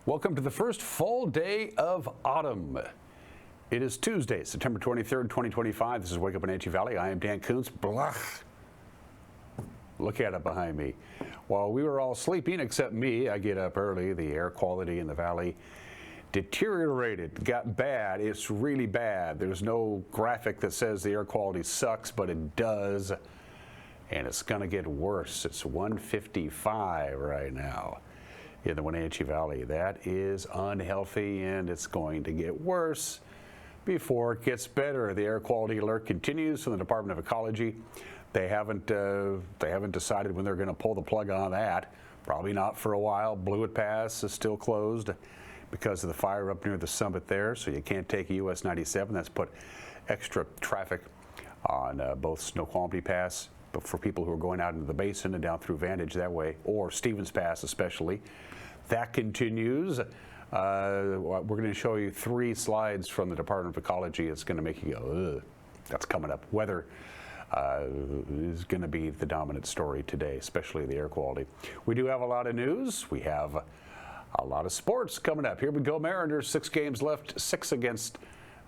Welcome to the first full day of autumn. It is Tuesday, September 23rd, 2025. This is Wake Up Wenatchee Valley. I am Dan Kuntz. Blah. Look at it behind me. While we were all sleeping, except me, I get up early. The air quality in the valley deteriorated, got bad. It's really bad. There's no graphic that says the air quality sucks, but it does. And it's going to get worse. It's 155 right now in the Wenatchee Valley. That is unhealthy, and it's going to get worse before it gets better. The air quality alert continues from the Department of Ecology. They haven't decided when they're going to pull the plug on that. Probably not for a while. Blewett Pass is still closed because of the fire up near the summit there, so you can't take US 97. That's put extra traffic on both Snoqualmie Pass, but for people who are going out into the basin and down through Vantage that way, or Stevens Pass especially. That continues. We're going to show you 3 slides from the Department of Ecology. It's going to make you go, ugh. That's coming up. Weather is going to be the dominant story today, especially the air quality. We do have a lot of news. We have a lot of sports coming up. Here we go, Mariners, 6 games left, 6 against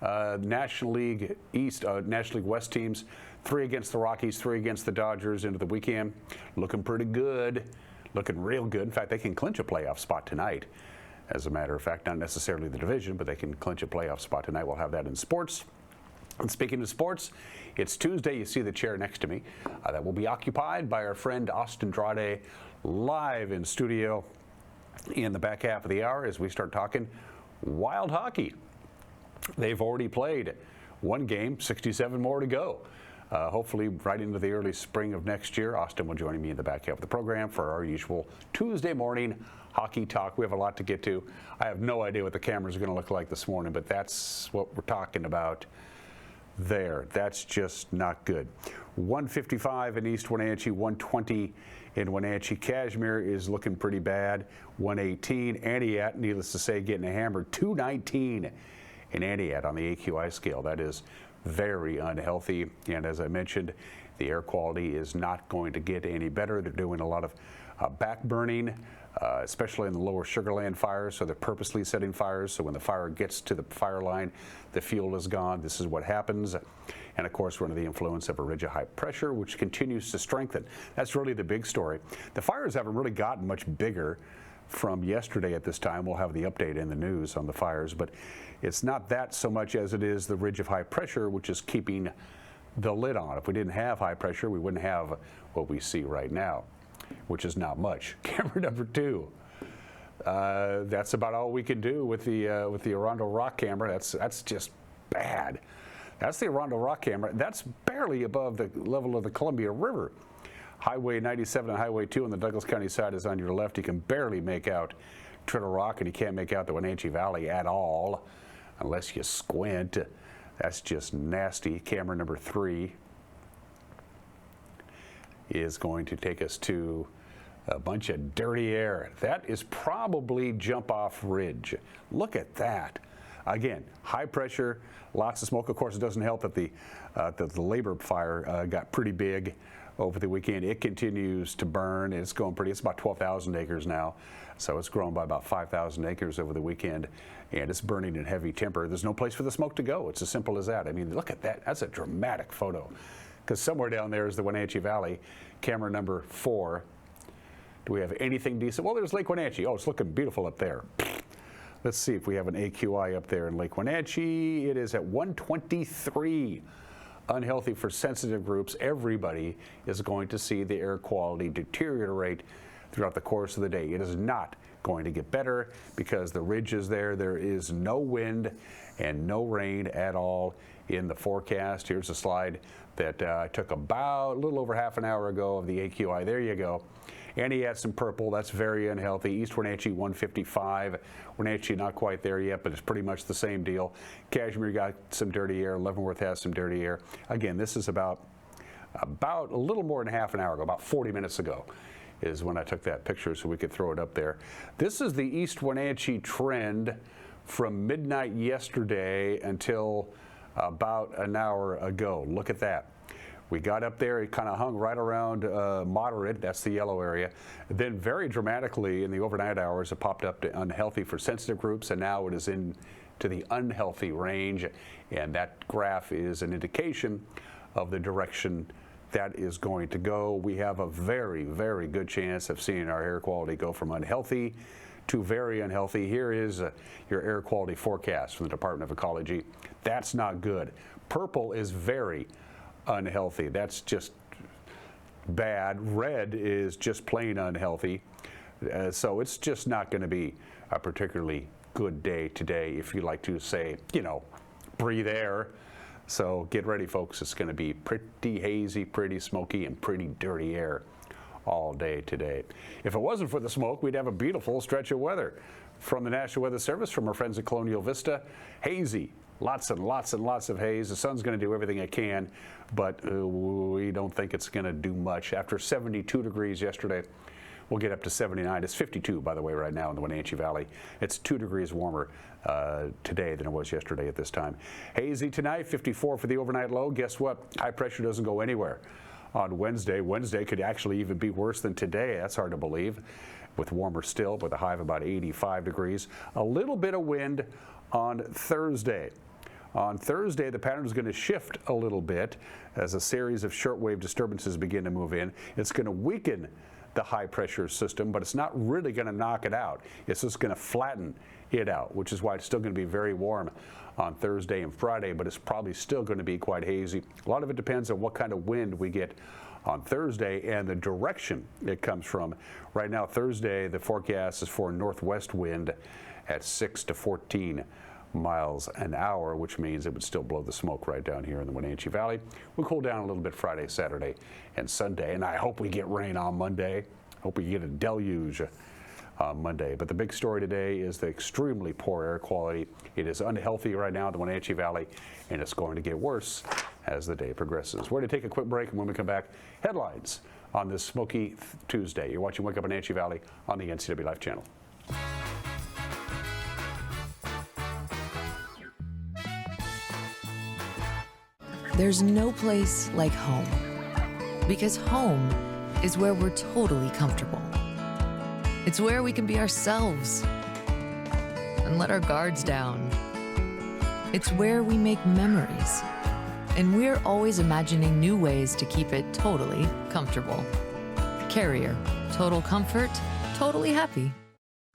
National League East, National League West teams, 3 against the Rockies, 3 against the Dodgers into the weekend. Looking pretty good, looking real good. In fact, they can clinch a playoff spot tonight. As a matter of fact, not necessarily the division, but they can clinch a playoff spot tonight. We'll have that in sports. And speaking of sports, it's Tuesday. You see the chair next to me. That will be occupied by our friend Austin Drade, live in studio in the back half of the hour as we start talking wild hockey. They've already played 1 game, 67 more to go. Hopefully right into the early spring of next year. Austin will join me in the back half of the program for our usual Tuesday morning hockey talk. We have a lot to get to. I have no idea what the cameras are going to look like this morning, but that's what we're talking about there. That's just not good. 155 in East Wenatchee, 120 in Wenatchee. Cashmere is looking pretty bad. 118. Aniat, needless to say, getting hammered. 219 in Aniat on the AQI scale. That is very unhealthy. And as I mentioned, the air quality is not going to get any better. They're doing a lot of back burning, especially in the lower Sugarland fires. So they're purposely setting fires. So when the fire gets to the fire line, the fuel is gone. This is what happens. And of course, we're under the influence of a ridge of high pressure, which continues to strengthen. That's really the big story. The fires haven't really gotten much bigger from yesterday at this time. We'll have the update in the news on the fires, but it's not that so much as it is the ridge of high pressure, which is keeping the lid on. If we didn't have high pressure, we wouldn't have what we see right now, which is not much. Camera number 2. That's about all we can do with the Arundel Rock camera. That's just bad. That's the Arundel Rock camera. That's barely above the level of the Columbia River. Highway 97 and Highway 2 on the Douglas County side is on your left. You can barely make out Turtle Rock, and you can't make out the Wenatchee Valley at all unless you squint. That's just nasty. Camera number 3 is going to take us to a bunch of dirty air. That is probably Jump Off Ridge. Look at that. Again, high pressure, lots of smoke. Of course, it doesn't help that the labor fire got pretty big over the weekend. It continues to burn. It's going pretty. It's about 12,000 acres now, so it's grown by about 5,000 acres over the weekend, and it's burning in heavy temper. There's no place for the smoke to go. It's as simple as that. I mean, look at that. That's a dramatic photo, because somewhere down there is the Wenatchee Valley. Camera number 4. Do we have anything decent? Well, there's Lake Wenatchee. Oh, it's looking beautiful up there. Let's see if we have an AQI up there in Lake Wenatchee. It is at 123. Unhealthy for sensitive groups. Everybody is going to see the air quality deteriorate throughout the course of the day. It is not going to get better because the ridge is there. There is no wind and no rain at all in the forecast. Here's a slide that I took about a little over half an hour ago of the AQI. There you go. And he has some purple. That's very unhealthy. East Wenatchee 155. Wenatchee not quite there yet, but it's pretty much the same deal. Cashmere got some dirty air. Leavenworth has some dirty air. Again, this is about a little more than half an hour ago, about 40 minutes ago is when I took that picture so we could throw it up there. This is the East Wenatchee trend from midnight yesterday until about an hour ago. Look at that. We got up there, it kind of hung right around moderate, that's the yellow area. Then very dramatically in the overnight hours, it popped up to unhealthy for sensitive groups, and now it is into the unhealthy range. And that graph is an indication of the direction that is going to go. We have a very, very good chance of seeing our air quality go from unhealthy to very unhealthy. Here is your air quality forecast from the Department of Ecology. That's not good. Purple is very unhealthy. That's just bad. Red is just plain unhealthy. So it's just not going to be a particularly good day today, if you like to say, you know, breathe air. So get ready, folks. It's going to be pretty hazy, pretty smoky, and pretty dirty air all day today. If it wasn't for the smoke, we'd have a beautiful stretch of weather. From the National Weather Service, from our friends at Colonial Vista, hazy. Lots and lots and lots of haze. The sun's going to do everything it can, but we don't think it's going to do much. After 72 degrees yesterday, we'll get up to 79. It's 52, by the way, right now in the Wenatchee Valley. It's 2 degrees warmer today than it was yesterday at this time. Hazy tonight, 54 for the overnight low. Guess what? High pressure doesn't go anywhere on Wednesday. Wednesday could actually even be worse than today. That's hard to believe, with warmer still, with a high of about 85 degrees. A little bit of wind on Thursday. On Thursday, the pattern is going to shift a little bit as a series of shortwave disturbances begin to move in. It's going to weaken the high pressure system, but it's not really going to knock it out. It's just going to flatten it out, which is why it's still going to be very warm on Thursday and Friday, but it's probably still going to be quite hazy. A lot of it depends on what kind of wind we get on Thursday and the direction it comes from. Right now, Thursday, the forecast is for northwest wind at 6 to 14 miles an hour, which means it would still blow the smoke right down here in the Wenatchee Valley. We'll cool down a little bit Friday, Saturday, and Sunday, and I hope we get rain on Monday. Hope we get a deluge on Monday. But the big story today is the extremely poor air quality. It is unhealthy right now in the Wenatchee Valley, and it's going to get worse as the day progresses. We're going to take a quick break, and when we come back, headlines on this smoky Tuesday. You're watching Wake Up in Wenatchee Valley on the NCWLIFE channel. There's no place like home, because home is where we're totally comfortable. It's where we can be ourselves and let our guards down. It's where we make memories, and we're always imagining new ways to keep it totally comfortable. Carrier, total comfort, totally happy.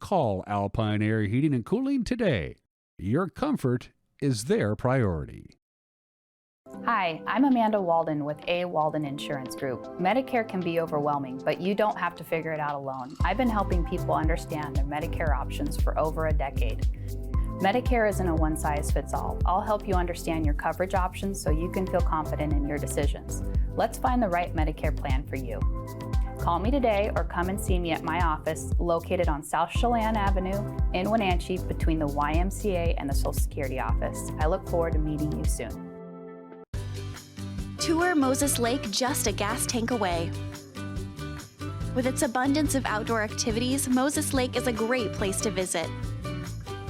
Call Alpine Air Heating and Cooling today. Your comfort is their priority. Hi, I'm Amanda Walden with A. Walden Insurance Group. Medicare can be overwhelming, but you don't have to figure it out alone. I've been helping people understand their Medicare options for over a decade. Medicare isn't a one-size-fits-all. I'll help you understand your coverage options so you can feel confident in your decisions. Let's find the right Medicare plan for you. Call me today or come and see me at my office located on South Chelan Avenue in Wenatchee between the YMCA and the Social Security office. I look forward to meeting you soon. Tour Moses Lake just a gas tank away. With its abundance of outdoor activities, Moses Lake is a great place to visit.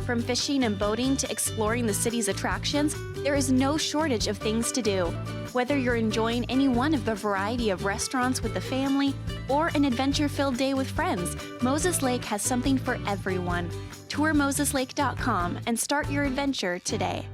From fishing and boating to exploring the city's attractions, there is no shortage of things to do. Whether you're enjoying any one of the variety of restaurants with the family or an adventure-filled day with friends, Moses Lake has something for everyone. TourMosesLake.com and start your adventure today.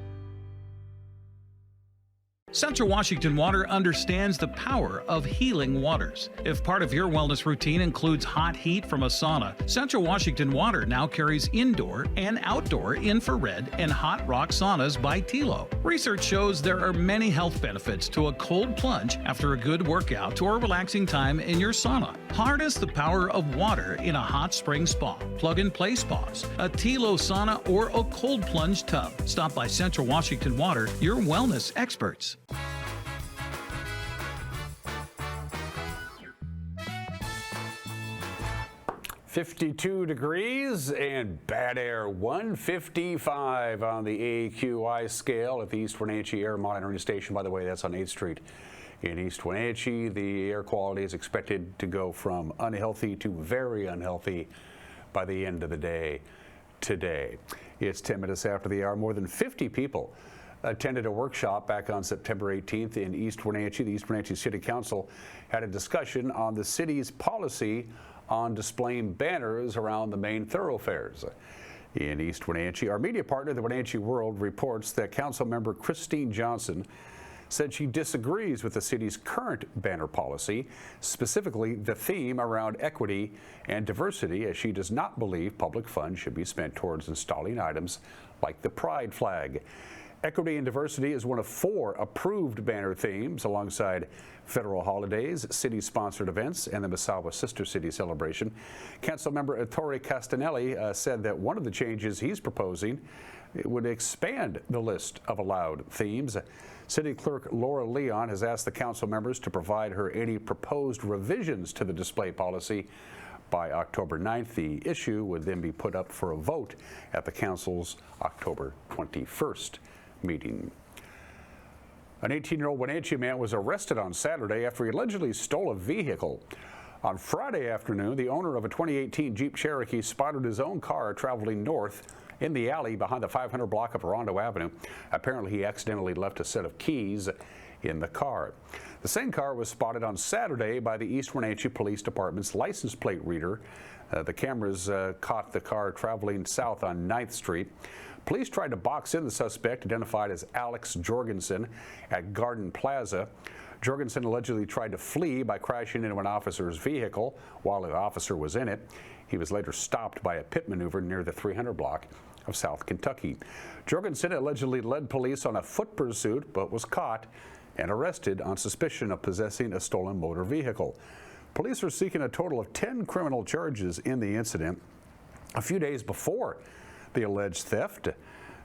Central Washington Water understands the power of healing waters. If part of your wellness routine includes hot heat from a sauna, Central Washington Water now carries indoor and outdoor infrared and hot rock saunas by Tilo. Research shows there are many health benefits to a cold plunge after a good workout or relaxing time in your sauna. Harness the power of water in a hot spring spa, plug-and-play spas, a Tilo sauna, or a cold plunge tub. Stop by Central Washington Water, your wellness experts. .52 degrees and bad air, 155 on the AQI scale at the East Wenatchee Air Monitoring Station. By the way, that's on 8th Street in East Wenatchee. The air quality is expected to go from unhealthy to very unhealthy by the end of the day today. It's 10 minutes after the hour. More than 50 people attended a workshop back on September 18th in East Wenatchee. The East Wenatchee City Council had a discussion on the city's policy on displaying banners around the main thoroughfares. In East Wenatchee, our media partner, the Wenatchee World, reports that Council member Christine Johnson said she disagrees with the city's current banner policy, specifically the theme around equity and diversity, as she does not believe public funds should be spent towards installing items like the pride flag. Equity and diversity is one of 4 approved banner themes alongside federal holidays, city-sponsored events, and the Misawa Sister City celebration. Councilmember Ettore Castanelli said that one of the changes he's proposing would expand the list of allowed themes. City Clerk Laura Leon has asked the council members to provide her any proposed revisions to the display policy by October 9th. The issue would then be put up for a vote at the council's October 21st meeting. An 18-year-old Wenatchee man was arrested on Saturday after he allegedly stole a vehicle. On Friday afternoon, the owner of a 2018 Jeep Cherokee spotted his own car traveling north in the alley behind the 500 block of Rondo Avenue. Apparently, he accidentally left a set of keys in the car. The same car was spotted on Saturday by the East Wenatchee Police Department's license plate reader. The cameras caught the car traveling south on 9th Street. Police tried to box in the suspect, identified as Alex Jorgensen, at Garden Plaza. Jorgensen allegedly tried to flee by crashing into an officer's vehicle while the officer was in it. He was later stopped by a pit maneuver near the 300 block of South Kentucky. Jorgensen allegedly led police on a foot pursuit, but was caught and arrested on suspicion of possessing a stolen motor vehicle. Police are seeking a total of 10 criminal charges in the incident. A few days before the alleged theft,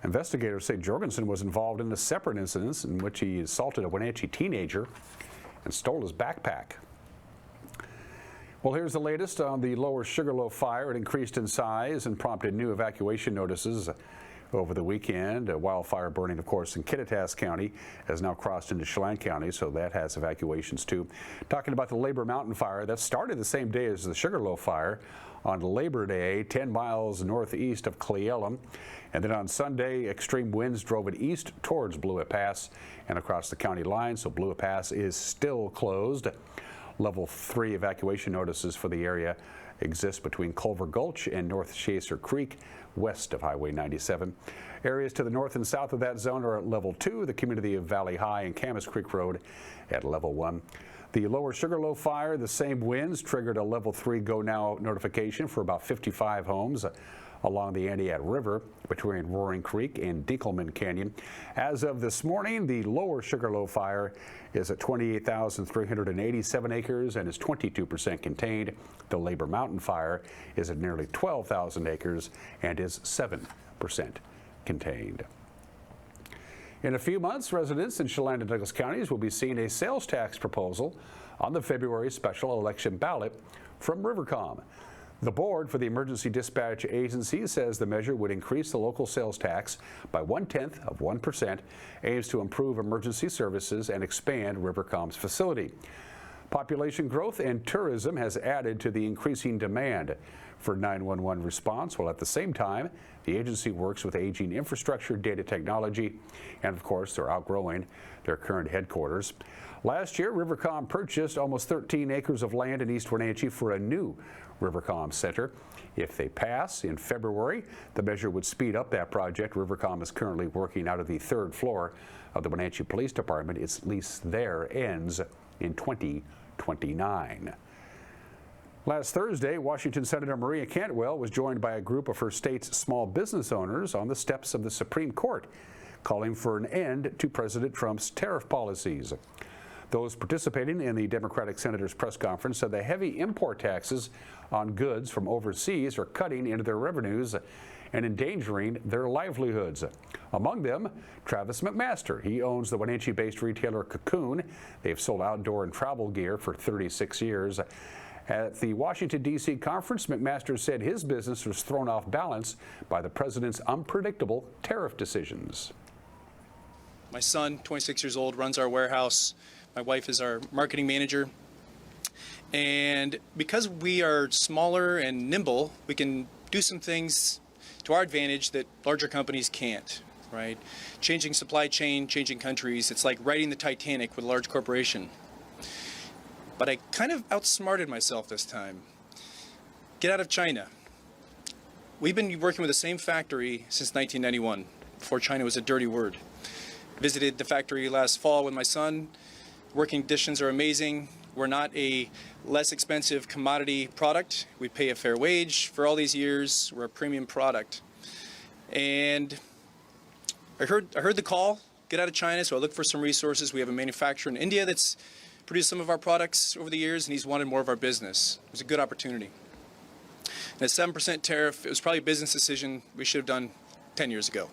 investigators say Jorgensen was involved in a separate incident in which he assaulted a Wenatchee teenager and stole his backpack. Well, here's the latest on the Lower Sugarloaf fire. It increased in size and prompted new evacuation notices over the weekend. A wildfire burning, of course, in Kittitas County has now crossed into Chelan County, so that has evacuations too. Talking about the Labor Mountain fire that started the same day as the Sugarloaf fire on Labor Day, 10 miles northeast of Cle Elum. And then on Sunday, extreme winds drove it east towards Blewett Pass and across the county line, so Blewett Pass is still closed. Level 3 evacuation notices for the area exist between Culver Gulch and North Chaser Creek, west of Highway 97. Areas to the north and south of that zone are at level 2, the community of Valley High and Camas Creek Road at level 1. The Lower Sugarloaf fire, the same winds triggered a level 3 go now notification for about 55 homes along the Anaat River between Roaring Creek and Dinkelman Canyon. As of this morning, the Lower Sugarloaf fire is at 28,387 acres and is 22% contained. The Labor Mountain fire is at nearly 12,000 acres and is 7% contained. In a few months, residents in Chelan and Douglas counties will be seeing a sales tax proposal on the February special election ballot from Rivercom. The board for the Emergency Dispatch Agency says the measure would increase the local sales tax by 0.1%, aims to improve emergency services and expand Rivercom's facility. Population growth and tourism has added to the increasing demand for 911 response, while at the same time, the agency works with aging infrastructure, data technology, and of course, they're outgrowing their current headquarters. Last year, Rivercom purchased almost 13 acres of land in East Wenatchee for a new Rivercom Center. If they pass in February, the measure would speed up that project. Rivercom is currently working out of the 3rd floor of the Wenatchee Police Department. Its lease there ends in 2029. Last Thursday, Washington Senator Maria Cantwell was joined by a group of her state's small business owners on the steps of the Supreme Court, calling for an end to President Trump's tariff policies. Those participating in the Democratic senator's press conference said the heavy import taxes on goods from overseas are cutting into their revenues and endangering their livelihoods. Among them, Travis McMaster. He owns the Wenatchee-based retailer Cocoon. They've sold outdoor and travel gear for 36 years. At the Washington, D.C. conference, McMaster said his business was thrown off balance by the president's unpredictable tariff decisions. My son, 26 years old, runs our warehouse. My wife is our marketing manager. And because we are smaller and nimble, we can do some things to our advantage that larger companies can't. right? Changing supply chain, changing countries, it's like riding the Titanic with a large corporation. But I kind of outsmarted myself this time. Get out of China. We've been working with the same factory since 1991, before China was a dirty word. Visited the factory last fall with my son. Working conditions are amazing. We're not a less expensive commodity product. We pay a fair wage for all these years. We're a premium product. And I heard the call, get out of China, so I looked for some resources. We have a manufacturer in India that's produced some of our products over the years, and he's wanted more of our business. It was a good opportunity. And a 7% tariff, it was probably a business decision we should have done 10 years ago.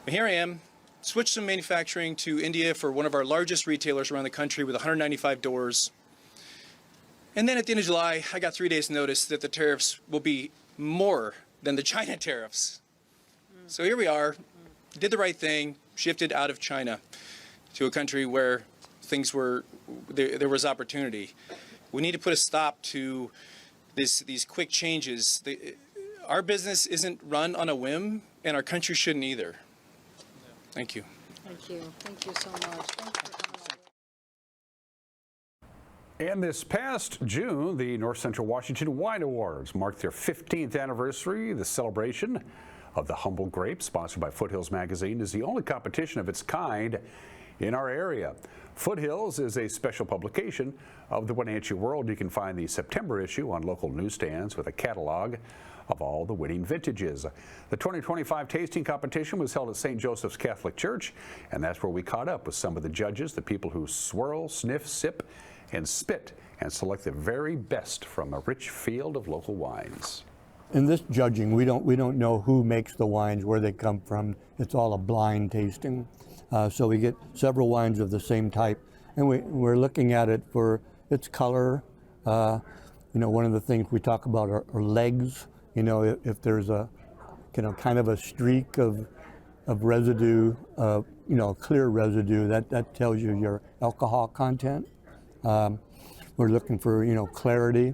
But here I am, switched some manufacturing to India for one of our largest retailers around the country with 195 doors. And then at the end of July, I got 3 days notice that the tariffs will be more than the China tariffs. So here we are, did the right thing, shifted out of China to a country where things were, there was opportunity. We need to put a stop to these quick changes. Our business isn't run on a whim, and our country shouldn't either. Thank you. Thank you. Thank you so much. Thank you for coming on. And this past June, the North Central Washington Wine Awards marked their 15th anniversary. The celebration of the humble grape, sponsored by Foothills Magazine, is the only competition of its kind in our area. Foothills is a special publication of the Wenatchee World. You can find the September issue on local newsstands with a catalog of all the winning vintages. The 2025 tasting competition was held at St. Joseph's Catholic Church, and that's where we caught up with some of the judges, the people who swirl, sniff, sip, and spit, and select the very best from a rich field of local wines. In this judging, we don't know who makes the wines, where they come from. It's all a blind tasting. So we get several wines of the same type, and we're looking at it for its color. One of the things we talk about are legs. If there's a kind of a streak of residue, clear residue, that tells you your alcohol content. We're looking for clarity,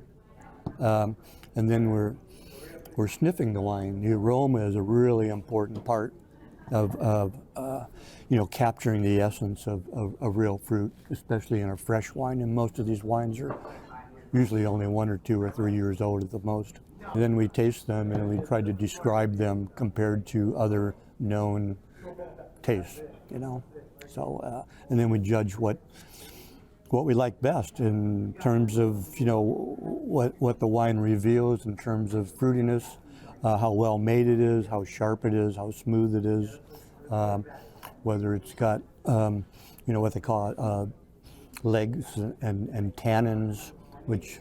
and then we're sniffing the wine. The aroma is a really important part of capturing the essence of real fruit, especially in a fresh wine. And most of these wines are usually only 1 or 2 or 3 years old at the most. And then we taste them and we try to describe them compared to other known tastes, So, and then we judge what we like best in terms of, what the wine reveals in terms of fruitiness, how well made it is, how sharp it is, how smooth it is, whether it's got, what they call legs and tannins, which,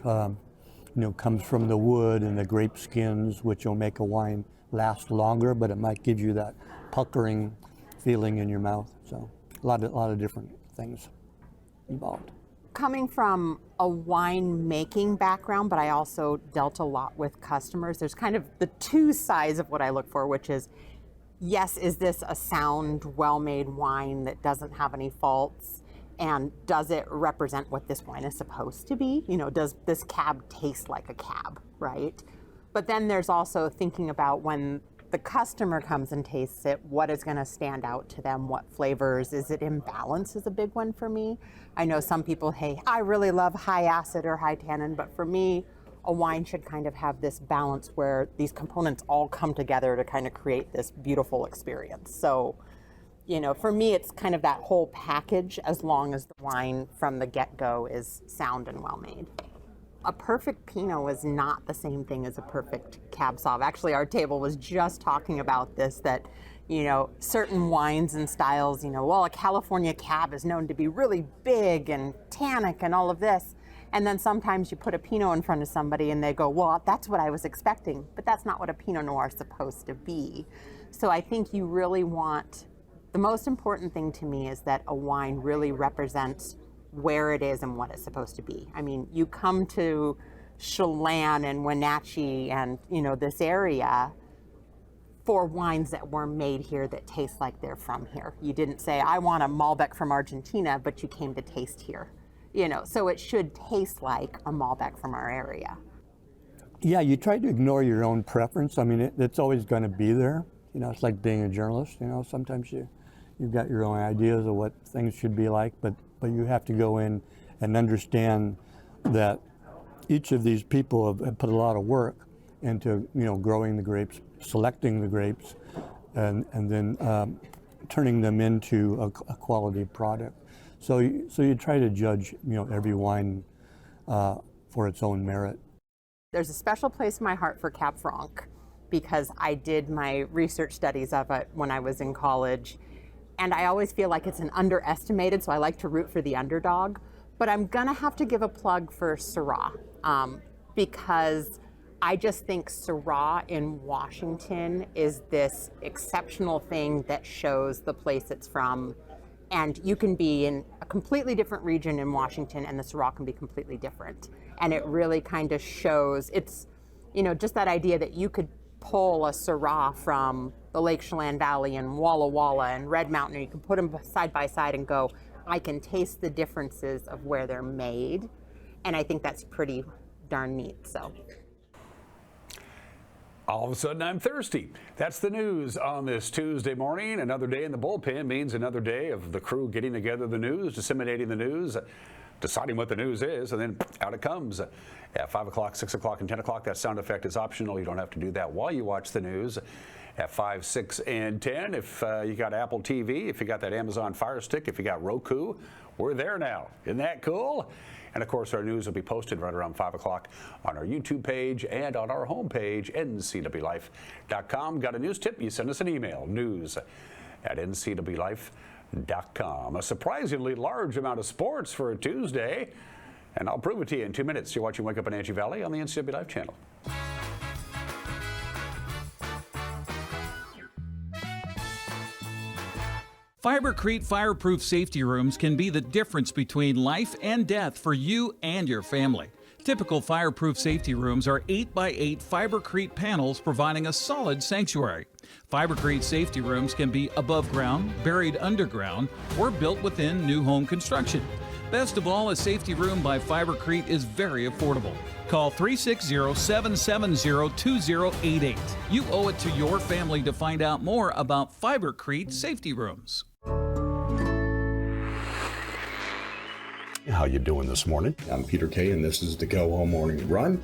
comes from the wood, and the grape skins, which will make a wine last longer, but it might give you that puckering feeling in your mouth. So a lot of different things involved. Coming from a wine making background, but I also dealt a lot with customers, there's kind of the two sides of what I look for, which is, yes, is this a sound, well-made wine that doesn't have any faults? And does it represent what this wine is supposed to be? Does this cab taste like a cab, right? But then there's also thinking about when the customer comes and tastes it, what is going to stand out to them, what flavors, is it in balance is a big one for me. I know some people, hey, I really love high acid or high tannin, but for me, a wine should kind of have this balance where these components all come together to kind of create this beautiful experience. So, for me, it's kind of that whole package, as long as the wine from the get-go is sound and well-made. A perfect Pinot is not the same thing as a perfect Cab Sauv. Actually, our table was just talking about this, that, certain wines and styles, a California Cab is known to be really big and tannic and all of this. And then sometimes you put a Pinot in front of somebody and they go, well, that's what I was expecting, but that's not what a Pinot Noir is supposed to be. So I think you really want, the most important thing to me is that a wine really represents where it is and what it's supposed to be. I mean, you come to Chelan and Wenatchee and, this area for wines that were made here that taste like they're from here. You didn't say, I want a Malbec from Argentina, but you came to taste here. So it should taste like a Malbec from our area. Yeah, you try to ignore your own preference. I mean, it's always going to be there. it's like being a journalist. Sometimes you've got your own ideas of what things should be like, but you have to go in and understand that each of these people have put a lot of work into growing the grapes, selecting the grapes, and then turning them into a quality product. So you try to judge every wine for its own merit. There's a special place in my heart for Cab Franc because I did my research studies of it when I was in college, and I always feel like it's an underestimated, so I like to root for the underdog. But I'm gonna have to give a plug for Syrah because I just think Syrah in Washington is this exceptional thing that shows the place it's from. And you can be in a completely different region in Washington and the Syrah can be completely different. And it really kind of shows, it's, just that idea that you could pull a Syrah from the Lake Chelan Valley and Walla Walla and Red Mountain, and you can put them side by side and go, I can taste the differences of where they're made. And I think that's pretty darn neat, so. All of a sudden, I'm thirsty. That's the news on this Tuesday morning. Another day in the bullpen means another day of the crew getting together the news, disseminating the news, deciding what the news is, and then out it comes. At 5 o'clock, 6 o'clock, and 10 o'clock, that sound effect is optional. You don't have to do that while you watch the news. At 5, 6, and 10, if you got Apple TV, if you got that Amazon Fire Stick, if you got Roku, we're there now. Isn't that cool? And of course, our news will be posted right around 5 o'clock on our YouTube page and on our homepage, NCWLIFE.com. Got a news tip? You send us an email, news@NCWLIFE.com. A surprisingly large amount of sports for a Tuesday, and I'll prove it to you in 2 minutes. You're watching Wake Up in Wenatchee Valley on the NCW Life channel. Fibercrete fireproof safety rooms can be the difference between life and death for you and your family. Typical fireproof safety rooms are 8x8 Fibercrete panels providing a solid sanctuary. Fibercrete safety rooms can be above ground, buried underground, or built within new home construction. Best of all, a safety room by Fibercrete is very affordable. Call 360-770-2088. You owe it to your family to find out more about Fibercrete safety rooms. How you doing this morning? I'm Peter Kay, and this is the Go Home Morning Run.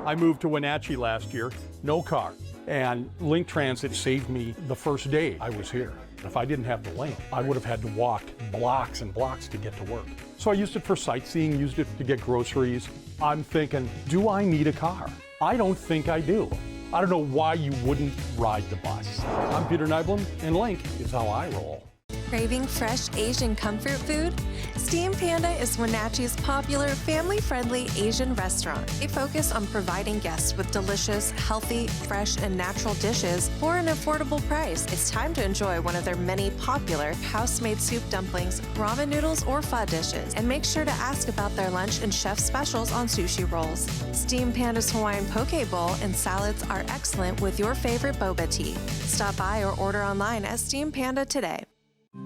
I moved to Wenatchee last year, no car, and Link Transit saved me the first day I was here. If I didn't have the link, I would have had to walk blocks and blocks to get to work. So I used it for sightseeing, used it to get groceries. I'm thinking, do I need a car? I don't think I do. I don't know why you wouldn't ride the bus. I'm Peter Nyblom, and Link is how I roll. Craving fresh Asian comfort food? Steam Panda is Wenatchee's popular family-friendly Asian restaurant. They focus on providing guests with delicious, healthy, fresh, and natural dishes for an affordable price. It's time to enjoy one of their many popular house-made soup dumplings, ramen noodles, or pho dishes. And make sure to ask about their lunch and chef specials on sushi rolls. Steam Panda's Hawaiian poke bowl and salads are excellent with your favorite boba tea. Stop by or order online at Steam Panda today.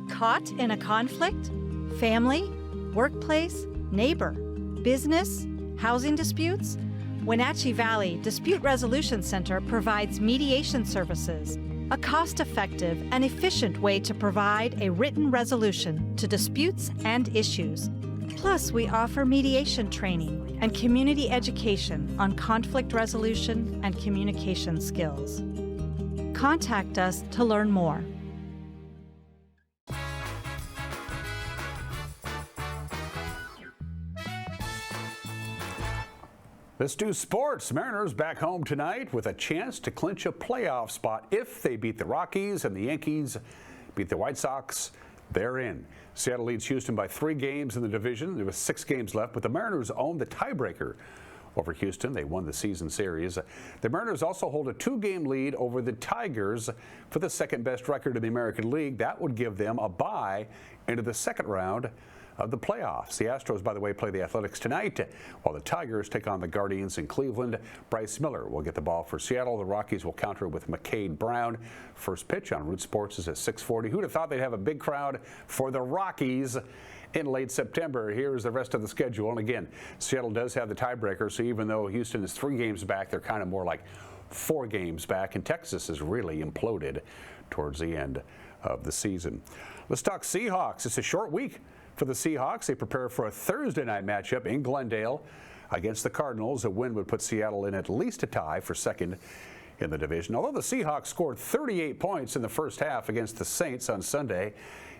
Caught in a conflict? Family, workplace, neighbor, business, housing disputes? Wenatchee Valley Dispute Resolution Center provides mediation services, a cost-effective and efficient way to provide a written resolution to disputes and issues. Plus, we offer mediation training and community education on conflict resolution and communication skills. Contact us to learn more. Let's do sports. Mariners back home tonight with a chance to clinch a playoff spot if they beat the Rockies and the Yankees beat the White Sox. They're in. Seattle leads Houston by 3 games in the division. There was 6 games left, but the Mariners own the tiebreaker over Houston. They won the season series. The Mariners also hold a 2-game lead over the Tigers for the second-best record in the American League. That would give them a bye into the second round of the playoffs. The Astros, by the way, play the Athletics tonight, while the Tigers take on the Guardians in Cleveland. Bryce Miller will get the ball for Seattle. The Rockies will counter with McCade Brown. First pitch on Root Sports is at 6:40. Who'd have thought they'd have a big crowd for the Rockies in late September? Here's the rest of the schedule. And again, Seattle does have the tiebreaker, so even though Houston is 3 games back, they're kind of more like 4 games back, and Texas has really imploded towards the end of the season. Let's talk Seahawks. It's a short week for the Seahawks. They prepare for a Thursday night matchup in Glendale against the Cardinals. A win would put Seattle in at least a tie for second in the division. Although the Seahawks scored 38 points in the first half against the Saints on Sunday,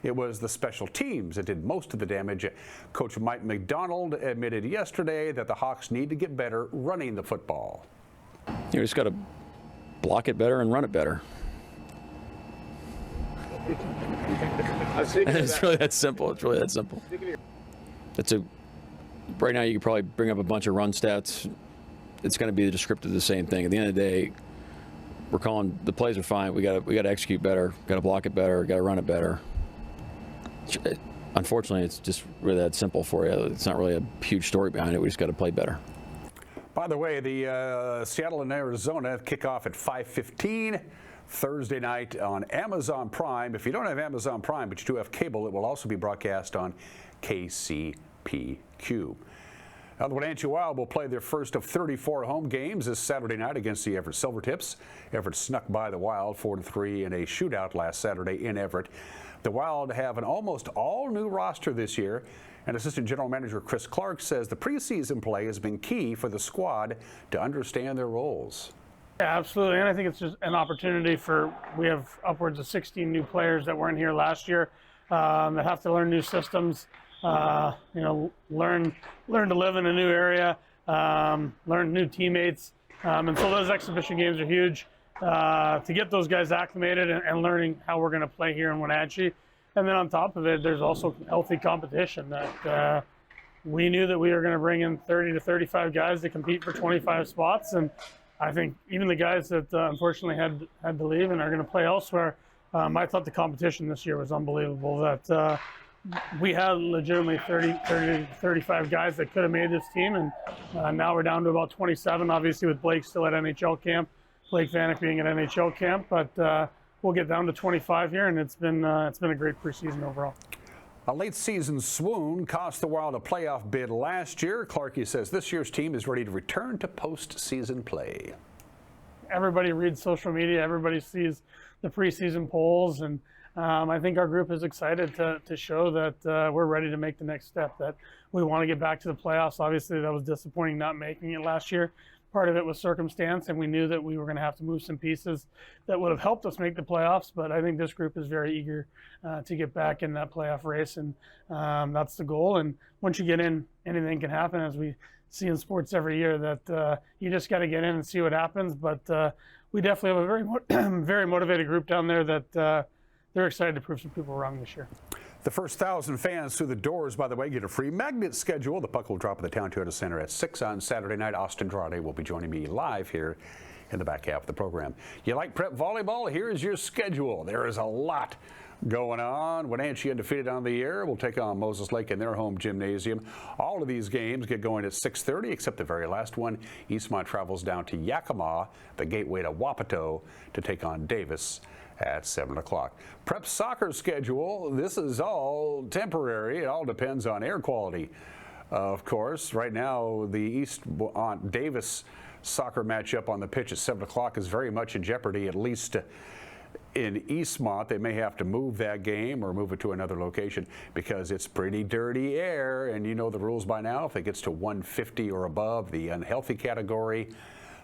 it was the special teams that did most of the damage. Coach Mike McDonald admitted yesterday that the Hawks need to get better running the football. You just got to block it better and run it better. It's really that simple. It's really that simple. Right now you could probably bring up a bunch of run stats. It's going to be descriptive of the same thing. At the end of the day, we're calling the plays are fine. We got to execute better. Got to block it better. Got to run it better. Unfortunately, it's just really that simple for you. It's not really a huge story behind it. We just got to play better. By the way, the Seattle and Arizona kick off at 5:15 Thursday night on Amazon Prime. If you don't have Amazon Prime, but you do have cable, it will also be broadcast on KCPQ. Now, the Wenatchee Wild will play their first of 34 home games this Saturday night against the Everett Silvertips. Everett snuck by the Wild 4-3 in a shootout last Saturday in Everett. The Wild have an almost all-new roster this year, and Assistant General Manager Chris Clark says the preseason play has been key for the squad to understand their roles. Yeah, absolutely, and I think it's just an opportunity we have upwards of 16 new players that weren't here last year that have to learn new systems, learn to live in a new area, learn new teammates, and so those exhibition games are huge to get those guys acclimated and learning how we're going to play here in Wenatchee. And then on top of it, there's also healthy competition that we knew that we were going to bring in 30 to 35 guys to compete for 25 spots. And I think even the guys that unfortunately had to leave and are going to play elsewhere, I thought the competition this year was unbelievable. That we had legitimately 30, 35 guys that could have made this team. And now we're down to about 27, obviously with Blake still at NHL camp, Blake Vanek being at NHL camp. But we'll get down to 25 here, and it's been a great preseason overall. A late season swoon cost the Wild a playoff bid last year. Clarkey says this year's team is ready to return to postseason play. Everybody reads social media. Everybody sees the preseason polls, and I think our group is excited to show that we're ready to make the next step, that we want to get back to the playoffs. Obviously, that was disappointing not making it last year. Part of it was circumstance, and we knew that we were going to have to move some pieces that would have helped us make the playoffs. But I think this group is very eager to get back in that playoff race, and that's the goal. And once you get in, anything can happen, as we see in sports every year, that you just got to get in and see what happens. But we definitely have a very motivated group down there that they're excited to prove some people wrong this year. The first 1,000 fans through the doors, by the way, get a free magnet schedule. The puck will drop at the Town Toyota Center at 6 on Saturday night. Austin Andrade will be joining me live here in the back half of the program. You like prep volleyball? Here is your schedule. There is a lot going on. Wenatchee undefeated on the year will take on Moses Lake in their home gymnasium. All of these games get going at 6:30, except the very last one. Eastmont travels down to Yakima, the gateway to Wapato, to take on Davis at 7 o'clock. Prep soccer schedule, this is all temporary. It all depends on air quality, of course. Right now, the Davis soccer matchup on the pitch at 7 o'clock is very much in jeopardy, at least in Eastmont. They may have to move that game or move it to another location because it's pretty dirty air, and you know the rules by now. If it gets to 150 or above, the unhealthy category,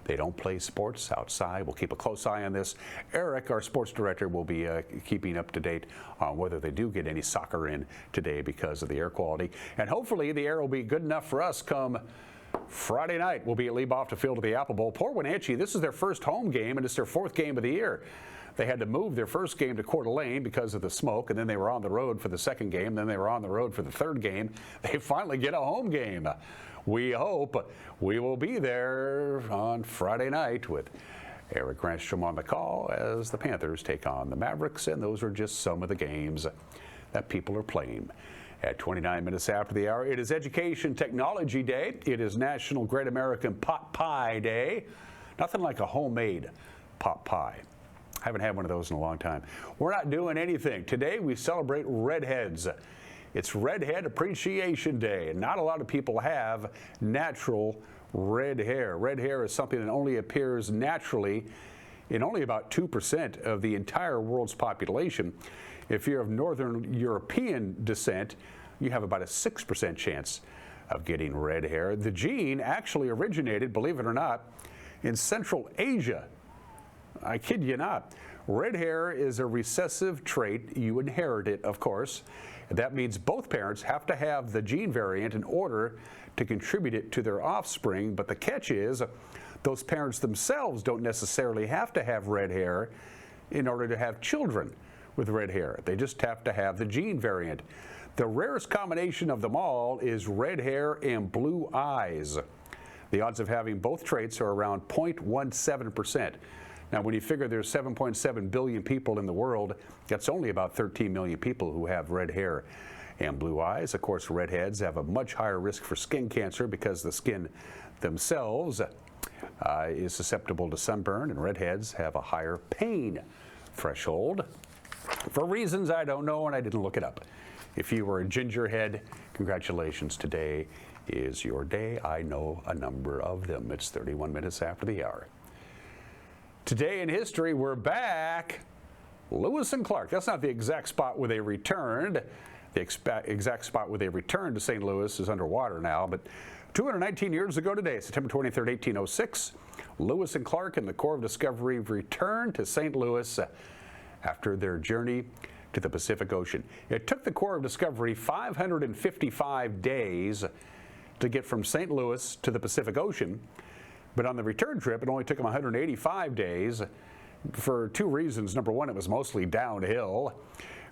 they don't play sports outside. We'll keep a close eye on this. Eric, our sports director, will be keeping up to date on whether they do get any soccer in today because of the air quality. And hopefully the air will be good enough for us come Friday night. We'll be at Liebhoff to field at the Apple Bowl. Poor Wenatchee, this is their first home game, and it's their 4th game of the year. They had to move their first game to Coeur d'Alene because of the smoke, and then they were on the road for the second game, then they were on the road for the third game. They finally get a home game. We hope we will be there on Friday night with Eric Granstrom on the call as the Panthers take on the Mavericks, and those are just some of the games that people are playing. At 29 minutes after the hour, it is Education Technology Day. It is National Great American Pot Pie Day. Nothing like a homemade pot pie. I haven't had one of those in a long time. We're not doing anything. Today we celebrate redheads. It's Redhead Appreciation Day, and not a lot of people have natural red hair. Red hair is something that only appears naturally in only about 2% of the entire world's population. If you're of Northern European descent, you have about a 6% chance of getting red hair. The gene actually originated, believe it or not, in Central Asia. I kid you not. Red hair is a recessive trait. You inherit it, of course. That means both parents have to have the gene variant in order to contribute it to their offspring. But the catch is, those parents themselves don't necessarily have to have red hair in order to have children with red hair. They just have to have the gene variant. The rarest combination of them all is red hair and blue eyes. The odds of having both traits are around 0.17%. Now, when you figure there's 7.7 billion people in the world, that's only about 13 million people who have red hair and blue eyes. Of course, redheads have a much higher risk for skin cancer because the skin themselves is susceptible to sunburn, and redheads have a higher pain threshold for reasons I don't know and I didn't look it up. If you were a gingerhead, congratulations. Today is your day. I know a number of them. It's 31 minutes after the hour. Today in history, we're back. Lewis and Clark. That's not the exact spot where they returned. The exact spot where they returned to St. Louis is underwater now, but 219 years ago today, September 23rd, 1806, Lewis and Clark and the Corps of Discovery returned to St. Louis after their journey to the Pacific Ocean. It took the Corps of Discovery 555 days to get from St. Louis to the Pacific Ocean, but on the return trip, it only took them 185 days for two reasons. Number one, it was mostly downhill.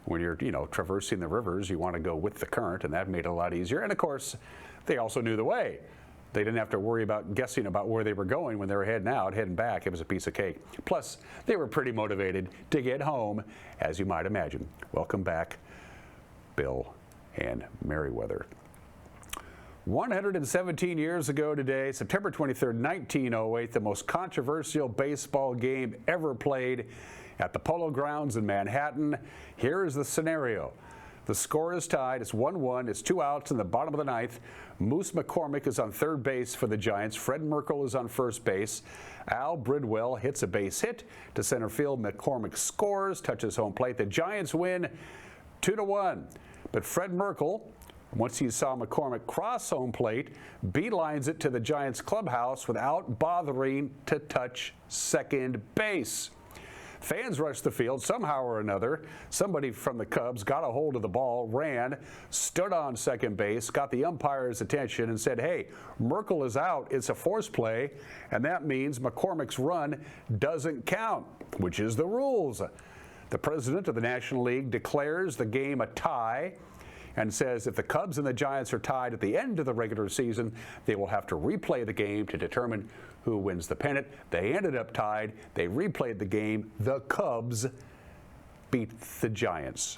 When you're, traversing the rivers, you want to go with the current, and that made it a lot easier. And of course, they also knew the way. They didn't have to worry about guessing about where they were going when they were heading back. It was a piece of cake. Plus, they were pretty motivated to get home, as you might imagine. Welcome back, Bill and Meriwether. 117 years ago today, September 23rd, 1908, the most controversial baseball game ever played at the Polo Grounds in Manhattan. Here is the scenario. The score is tied. It's 1-1. It's 2 outs in the bottom of the ninth. Moose McCormick is on third base for the Giants. Fred Merkle is on first base. Al Bridwell hits a base hit to center field. McCormick scores, touches home plate. The Giants win 2-1. But Fred Merkle, once he saw McCormick cross home plate, beelines it to the Giants clubhouse without bothering to touch second base. Fans rushed the field somehow or another. Somebody from the Cubs got a hold of the ball, ran, stood on second base, got the umpire's attention and said, hey, Merkle is out. It's a force play, and that means McCormick's run doesn't count, which is the rules. The president of the National League declares the game a tie and says if the Cubs and the Giants are tied at the end of the regular season, they will have to replay the game to determine who wins the pennant. They ended up tied. They replayed the game. The Cubs beat the Giants.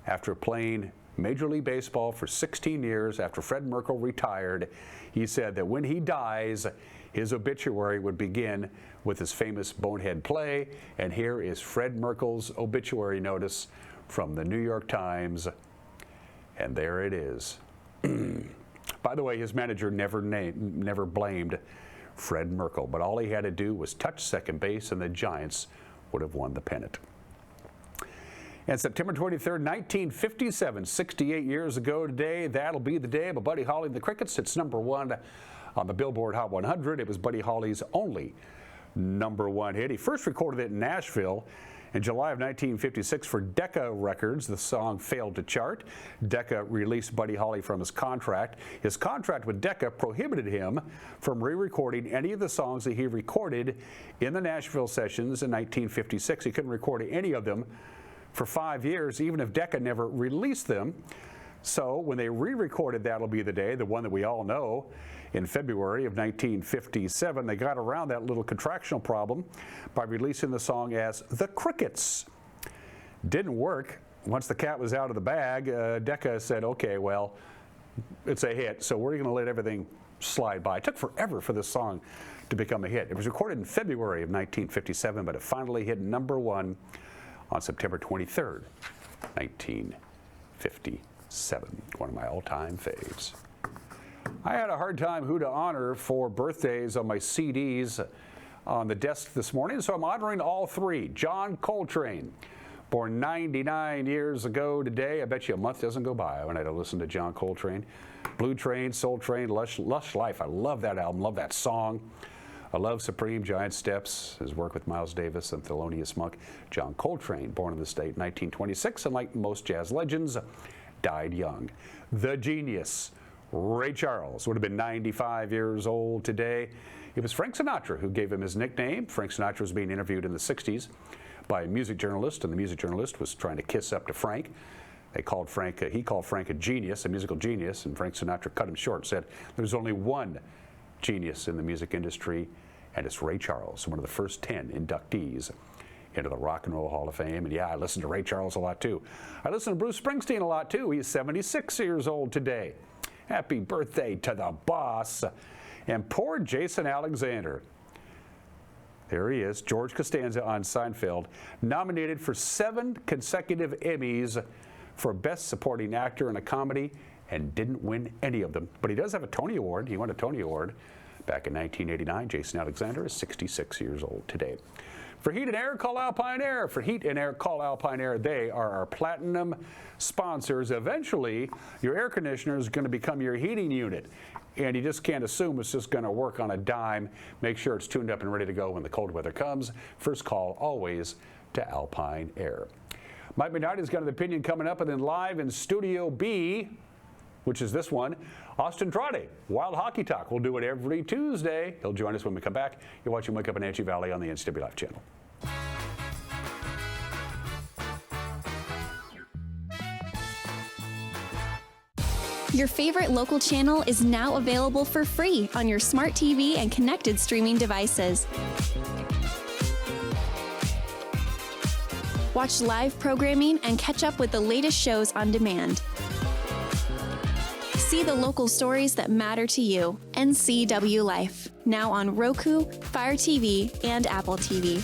After playing Major League Baseball for 16 years, after Fred Merkle retired, he said that when he dies, his obituary would begin with his famous bonehead play. And here is Fred Merkle's obituary notice from the New York Times. And there it is. By the way, his manager never blamed Fred Merkle, but all he had to do was touch second base and the Giants would have won the pennant. And September 23rd, 1957, 68 years ago today, that'll be the day of Buddy Holly and the Crickets. It's #1 on the Billboard Hot 100. It was Buddy Holly's only #1 hit. He first recorded it in Nashville in July of 1956 for Decca Records. The song failed to chart. Decca released Buddy Holly from his contract. His contract with Decca prohibited him from re-recording any of the songs that he recorded in the Nashville sessions in 1956. He couldn't record any of them for 5 years, even if Decca never released them. So when they re-recorded That'll Be the Day, the one that we all know, in February of 1957, they got around that little contractual problem by releasing the song as The Crickets. Didn't work. Once the cat was out of the bag, Decca said, okay, well, it's a hit, so we're going to let everything slide by. It took forever for this song to become a hit. It was recorded in February of 1957, but it finally hit #1 on September 23rd, 1957. One of my all-time faves. I had a hard time who to honor for birthdays on my CDs on the desk this morning, so I'm honoring all three. John Coltrane, born 99 years ago today. I bet you a month doesn't go by when I don't listen to John Coltrane. Blue Train, Soul Train, Lush Life. I love that album, love that song. I love Supreme, Giant Steps, his work with Miles Davis and Thelonious Monk. John Coltrane, born in the state in 1926, and like most jazz legends, died young. The genius, Ray Charles, would have been 95 years old today. It was Frank Sinatra who gave him his nickname. Frank Sinatra was being interviewed in the 60s by a music journalist, and the music journalist was trying to kiss up to Frank. He called Frank a genius, a musical genius, and Frank Sinatra cut him short, said, "There's only one genius in the music industry, and it's Ray Charles, one of the first 10 inductees into the Rock and Roll Hall of Fame." And yeah, I listen to Ray Charles a lot too. I listen to Bruce Springsteen a lot too. He's 76 years old today. Happy birthday to the boss. And poor Jason Alexander. There he is, George Costanza on Seinfeld, nominated for 7 consecutive Emmys for Best Supporting Actor in a Comedy, and didn't win any of them. But he does have a Tony Award. He won a Tony Award back in 1989. Jason Alexander is 66 years old today. For Heat and Air, call Alpine Air. For Heat and Air, call Alpine Air. They are our platinum sponsors. Eventually, your air conditioner is going to become your heating unit, and you just can't assume it's just going to work on a dime. Make sure it's tuned up and ready to go when the cold weather comes. First call always to Alpine Air. Mike McKnight got an opinion coming up, and then live in Studio B, which is this one, Austin Trotty, Wild Hockey Talk. We'll do it every Tuesday. He'll join us when we come back. You're watching Wake Up in Wenatchee Valley on the NCWLIFE channel. Your favorite local channel is now available for free on your smart TV and connected streaming devices. Watch live programming and catch up with the latest shows on demand. See the local stories that matter to you. NCWLIFE, now on Roku, Fire TV, and Apple TV.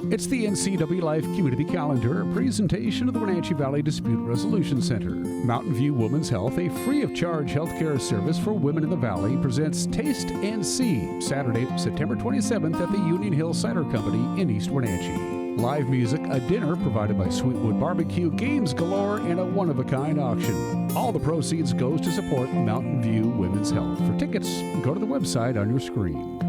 It's the NCWLIFE Community Calendar, a presentation of the Wenatchee Valley Dispute Resolution Center. Mountain View Women's Health, a free-of-charge healthcare service for women in the Valley, presents Taste and See, Saturday, September 27th at the Union Hill Cider Company in East Wenatchee. Live music, a dinner provided by Sweetwood Barbecue, games galore, and a one-of-a-kind auction. All the proceeds goes to support Mountain View Women's Health. For tickets, go to the website on your screen.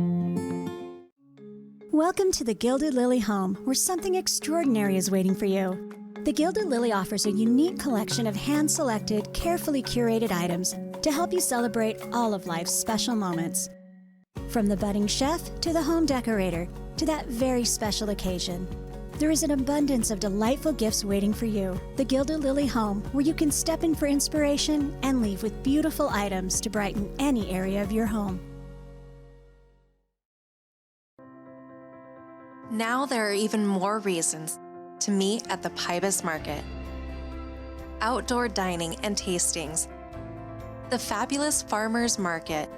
Welcome to the Gilded Lily home, where something extraordinary is waiting for you. The Gilded Lily offers a unique collection of hand-selected, carefully curated items to help you celebrate all of life's special moments. From the budding chef to the home decorator to that very special occasion, there is an abundance of delightful gifts waiting for you. The Gilded Lily home, where you can step in for inspiration and leave with beautiful items to brighten any area of your home. Now there are even more reasons to meet at the Pybus Market. Outdoor dining and tastings, the fabulous Farmers Market,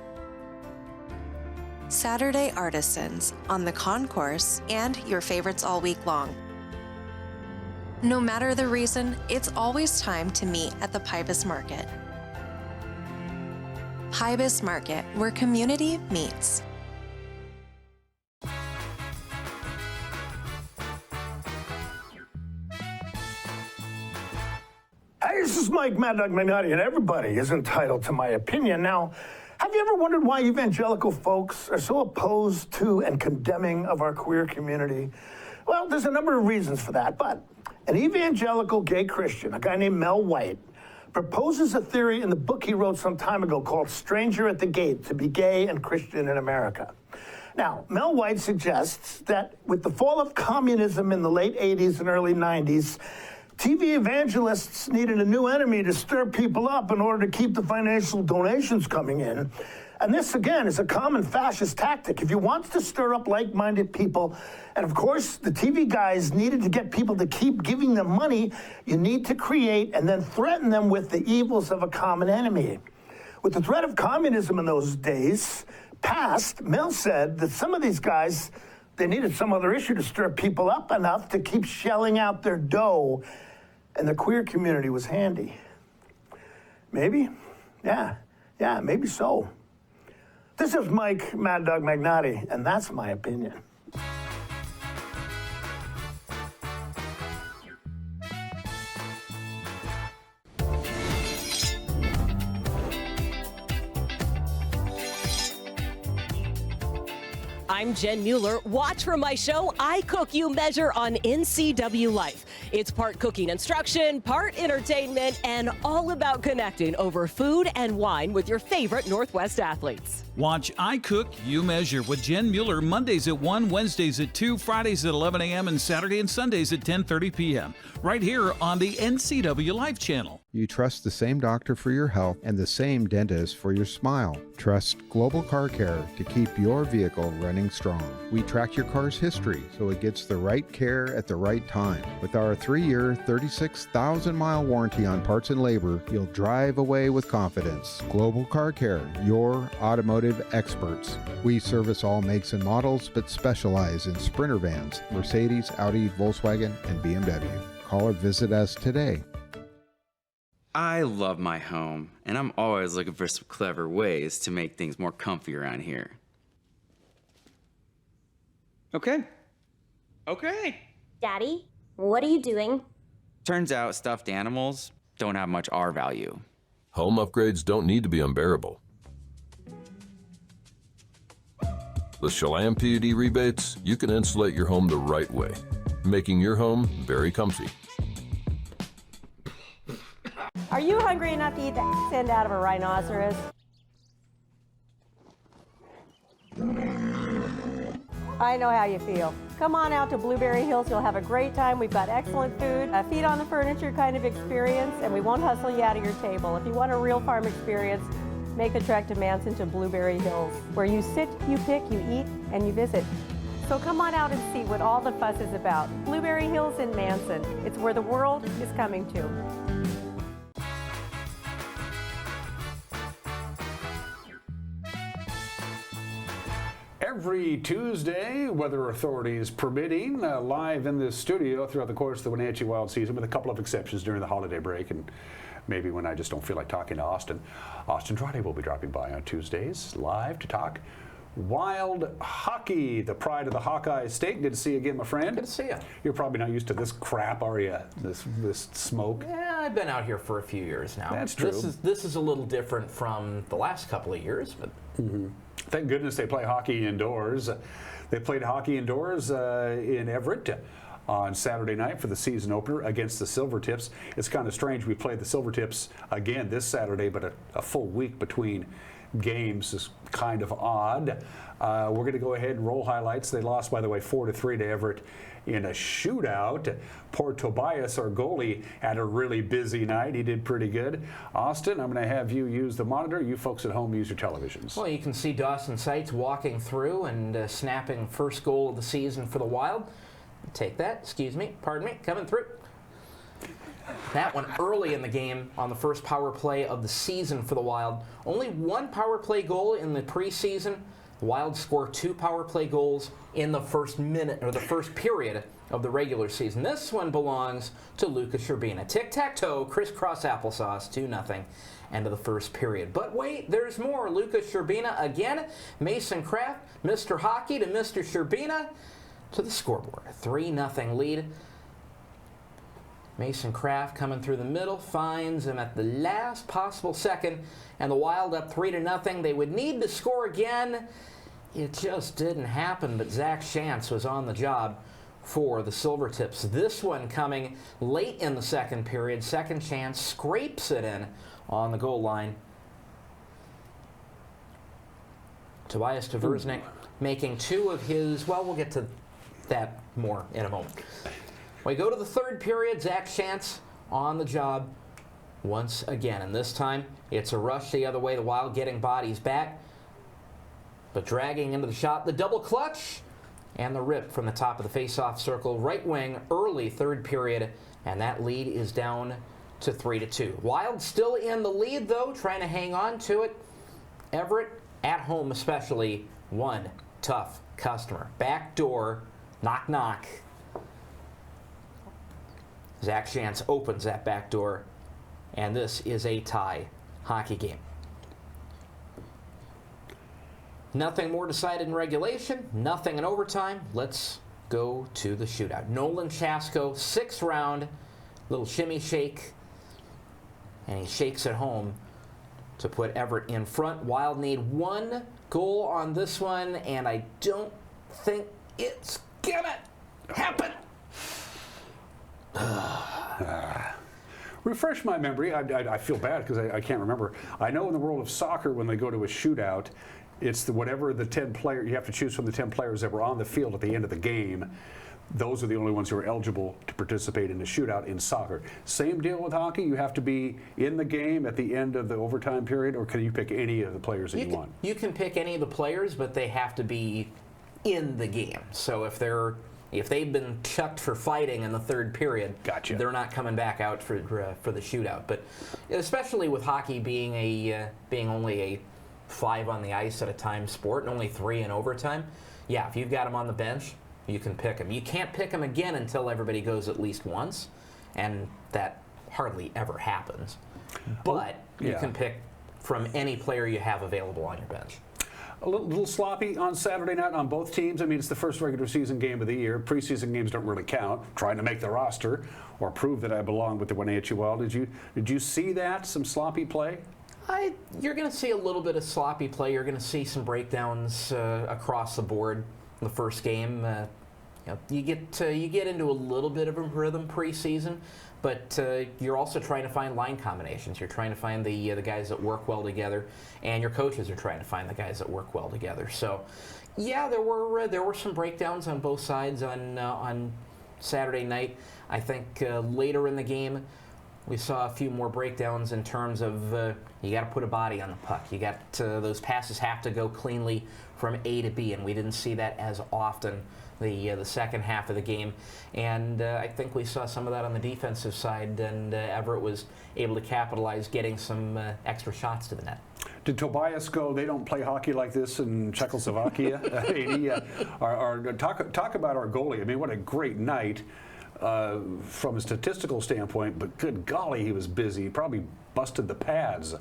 Saturday artisans on the concourse, and your favorites all week long. No matter the reason, it's always time to meet at the Pybus Market. Pybus Market, where community meets. Hey, this is Mike Mad Dog Mignotti, and everybody is entitled to my opinion. Now, have you ever wondered why evangelical folks are so opposed to and condemning of our queer community? Well, there's a number of reasons for that, but an evangelical gay Christian, a guy named Mel White, proposes a theory in the book he wrote some time ago called Stranger at the Gate, to be gay and Christian in America. Now, Mel White suggests that with the fall of communism in the late 80s and early 90s, TV evangelists needed a new enemy to stir people up in order to keep the financial donations coming in. And this, again, is a common fascist tactic. If you want to stir up like-minded people, and of course, the TV guys needed to get people to keep giving them money, you need to create and then threaten them with the evils of a common enemy. With the threat of communism in those days past, Mel said that some of these guys, They needed some other issue to stir people up enough to keep shelling out their dough, and the queer community was handy. Maybe? Yeah, maybe so. This is Mike Mad Dog Magnotti, and that's my opinion. I'm Jen Mueller. Watch for my show, I Cook, You Measure on NCWLIFE. It's part cooking instruction, part entertainment, and all about connecting over food and wine with your favorite Northwest athletes. Watch I Cook, You Measure with Jen Mueller Mondays at 1, Wednesdays at 2, Fridays at 11 a.m., and Saturday and Sundays at 10:30 p.m. right here on the NCWLIFE channel. You trust the same doctor for your health and the same dentist for your smile. Trust Global Car Care to keep your vehicle running strong. We track your car's history so it gets the right care at the right time. With our 3-year, 36,000-mile warranty on parts and labor, you'll drive away with confidence. Global Car Care, your automotive experts. We service all makes and models, but specialize in Sprinter vans, Mercedes, Audi, Volkswagen, and BMW. Call or visit us today. I love my home, and I'm always looking for some clever ways to make things more comfy around here. Okay. Daddy, what are you doing? Turns out stuffed animals don't have much R value. Home upgrades don't need to be unbearable. With Chelan PUD rebates, you can insulate your home the right way, making your home very comfy. Are you hungry enough to eat the end out of a rhinoceros? I know how you feel. Come on out to Blueberry Hills. You'll have a great time. We've got excellent food, a feet on the furniture kind of experience, and we won't hustle you out of your table. If you want a real farm experience, make the trek to Manson to Blueberry Hills, where you sit, you pick, you eat, and you visit. So come on out and see what all the fuss is about. Blueberry Hills in Manson. It's where the world is coming to. Every Tuesday, weather authorities permitting, live in this studio throughout the course of the Wenatchee Wild season, with a couple of exceptions during the holiday break and maybe when I just don't feel like talking to Austin. Austin Droddy will be dropping by on Tuesdays live to talk Wild hockey, the pride of the Hawkeye State. Good to see you again, my friend. Good to see you. You're probably not used to this crap, are you? This smoke. Yeah, I've been out here for a few years now. That's true. This is a little different from the last couple of years, but. Thank goodness they play hockey indoors. They played hockey indoors in Everett on Saturday night for the season opener against the Silvertips. It's kind of strange. We played the Silvertips again this Saturday, but a full week between games is kind of odd. We're going to go ahead and roll highlights. They lost, by the way, 4-3 to Everett in a shootout. Poor Tobias, our goalie, had a really busy night. He did pretty good. Austin, I'm going to have you use the monitor. You folks at home use your televisions. Well, you can see Dawson Seitz walking through and snapping first goal of the season for the Wild. Take that, pardon me, coming through. That one early in the game on the first power play of the season for the Wild. Only one power play goal in the preseason. The Wild score 2 power play goals in the first minute or the first period of the regular season. This one belongs to Lucas Sherbina. Tic-tac-toe, crisscross applesauce, 2-0. End of the first period. But wait, there's more. Lucas Sherbina again. Mason Kraft, Mr. Hockey to Mr. Sherbina to the scoreboard. 3-0 lead. Mason Kraft coming through the middle, finds him at the last possible second, and the Wild up 3-0. They would need to score again. It just didn't happen, but Zach Shantz was on the job for the Silvertips. This one coming late in the second period. Second chance, scrapes it in on the goal line. Tobias Tversnick making 2 of his, well, we'll get to that more in a moment. We go to the third period. Zach Shantz on the job once again. And this time, it's a rush the other way. The Wild getting bodies back, but dragging into the shot. The double clutch and the rip from the top of the face-off circle. Right wing, early third period. And that lead is down to 3-2. Wild still in the lead, though, trying to hang on to it. Everett, at home especially, one tough customer. Back door, knock, knock. Zach Shantz opens that back door, and this is a tie hockey game. Nothing more decided in regulation, nothing in overtime. Let's go to the shootout. Nolan Chasko, 6th round, little shimmy shake, and he shakes it home to put Everett in front. Wild need 1 goal on this one, and I don't think it's gonna happen. Refresh my memory. I feel bad because I can't remember. I know in the world of soccer, when they go to a shootout, it's whatever the 10 players, you have to choose from the 10 players that were on the field at the end of the game. Those are the only ones who are eligible to participate in the shootout in soccer. Same deal with hockey. You have to be in the game at the end of the overtime period, or can you pick any of the players that you want? You can pick any of the players, but they have to be in the game. So if they've been chucked for fighting in the 3rd period, gotcha, they're not coming back out for the shootout. But especially with hockey being only a 5 on the ice at a time sport and only 3 in overtime, yeah, if you've got them on the bench, you can pick them. You can't pick them again until everybody goes at least once, and that hardly ever happens. But you can pick from any player you have available on your bench. A little sloppy on Saturday night on both teams. I mean, it's the first regular season game of the year. Preseason games don't really count. Trying to make the roster or prove that I belong with the Wenatchee Wild. Did you see that? Some sloppy play? You're going to see a little bit of sloppy play. You're going to see some breakdowns across the board. The first game, you get into a little bit of a rhythm preseason, but you're also trying to find line combinations. You're trying to find the guys that work well together, and your coaches are trying to find the guys that work well together. So, yeah, there were some breakdowns on both sides on Saturday night. I think later in the game, we saw a few more breakdowns in terms of you got to put a body on the puck. You got those passes have to go cleanly from A to B, and we didn't see that as often the second half of the game. And I think we saw some of that on the defensive side, and Everett was able to capitalize, getting some extra shots to the net. Did Tobias go, they don't play hockey like this in Czechoslovakia? Talk about our goalie. I mean, what a great night. From a statistical standpoint, but good golly, he was busy. He probably busted the pads.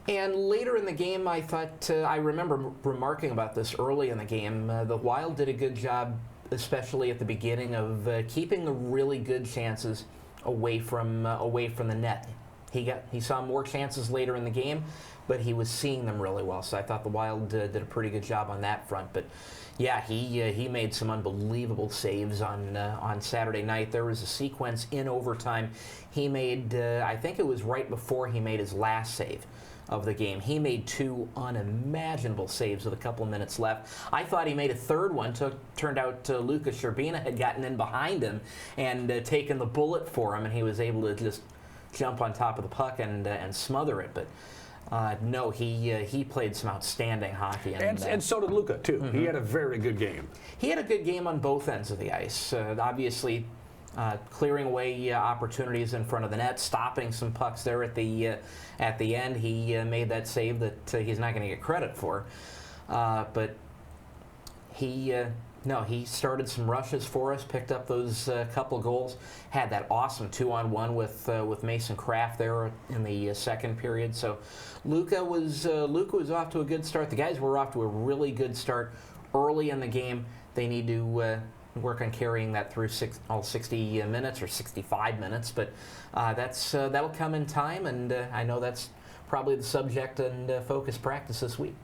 And later in the game, I thought, I remember remarking about this early in the game, the Wild did a good job, especially at the beginning, of keeping the really good chances away from the net. He saw more chances later in the game, but he was seeing them really well. So I thought the Wild did a pretty good job on that front. But yeah, he made some unbelievable saves on Saturday night. There was a sequence in overtime. He made, I think it was right before he made his last save of the game. He made 2 unimaginable saves with a couple of minutes left. I thought he made a third one. Turned out Luka Sherbina had gotten in behind him and taken the bullet for him, and he was able to just jump on top of the puck and smother it. But no, he played some outstanding hockey. And so did Luka, too. Mm-hmm. He had a very good game. He had a good game on both ends of the ice. Obviously, clearing away opportunities in front of the net, stopping some pucks there at the end. He made that save that he's not going to get credit for. But he started some rushes for us, picked up those couple goals, had that awesome 2-on-1 with Mason Kraft there in the second period. So Luka was off to a good start. The guys were off to a really good start early in the game. They need to work on carrying that through all 60 minutes or 65 minutes, but that'll come in time, and I know that's probably the subject and focus practice this week.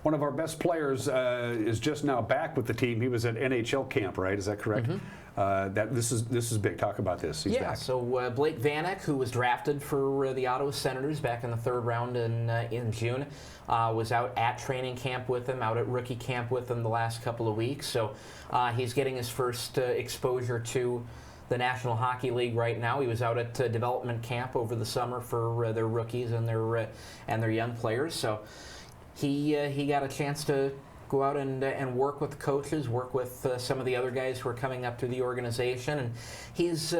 One of our best players is just now back with the team. He was at NHL camp, right? Is that correct? Mm-hmm. This is big. Talk about this. He's back. So Blake Vanek, who was drafted for the Ottawa Senators back in the 3rd round in June, was out at training camp with him, out at rookie camp with him the last couple of weeks. So he's getting his first exposure to the National Hockey League right now. He was out at development camp over the summer for their rookies and their young players. So he got a chance to go out and work with the coaches, work with some of the other guys who are coming up through the organization, and he's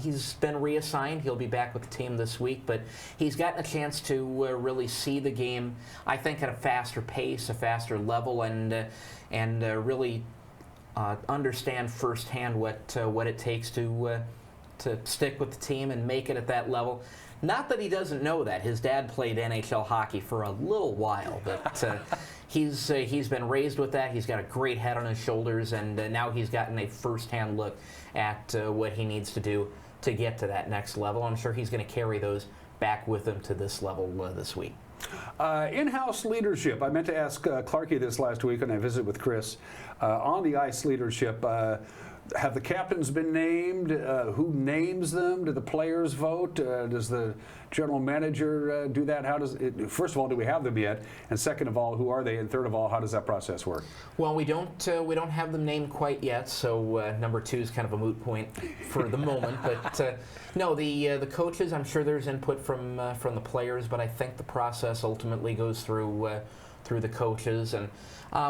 He's been reassigned. He'll be back with the team this week, but he's gotten a chance to really see the game, I think, at a faster pace, a faster level, and really understand firsthand what it takes to stick with the team and make it at that level. Not that he doesn't know that. His dad played NHL hockey for a little while, but he's been raised with that. He's got a great head on his shoulders, and now he's gotten a firsthand look at what he needs to do to get to that next level. I'm sure he's going to carry those back with him to this level this week. In-house leadership. I meant to ask Clarkie this last week when I visited with Chris. On the ice leadership, have the captains been named? Who names them? Do the players vote? Does the general manager do that? How does it, first of all, do we have them yet? And second of all, who are they? And third of all, how does that process work? Well, we don't have them named quite yet, so number 2 is kind of a moot point for the moment. But no, the coaches, I'm sure there's input from the players, but I think the process ultimately goes through the coaches. And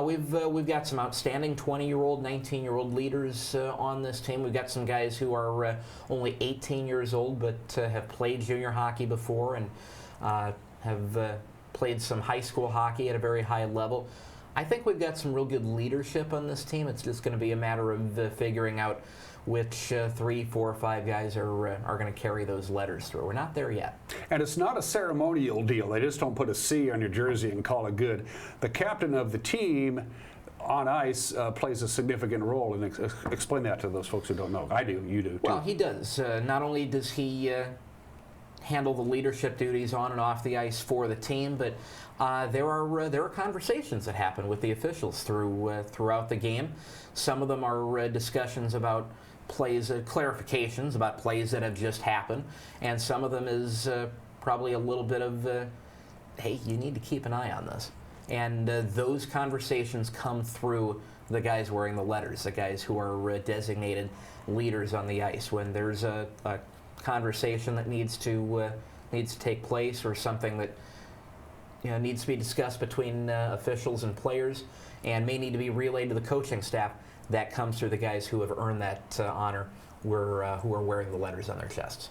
we've got some outstanding 20-year-old, 19-year-old leaders on this team. We've got some guys who are only 18 years old but have played junior hockey before and have played some high school hockey at a very high level. I think we've got some real good leadership on this team. It's just going to be a matter of figuring out which 3, 4, 5 guys are going to carry those letters through. We're not there yet. And it's not a ceremonial deal. They just don't put a C on your jersey and call it good. The captain of the team on ice plays a significant role. And explain that to those folks who don't know. I do. You do, too. Well, he does. Not only does he handle the leadership duties on and off the ice for the team, but there are conversations that happen with the officials throughout the game. Some of them are discussions about plays, clarifications about plays that have just happened, and some of them is probably a little bit of, hey, you need to keep an eye on this. And those conversations come through the guys wearing the letters, the guys who are designated leaders on the ice. When there's a conversation that needs to take place, or something that needs to be discussed between officials and players, and may need to be relayed to the coaching staff, that comes through the guys who have earned that honor, who are wearing the letters on their chests.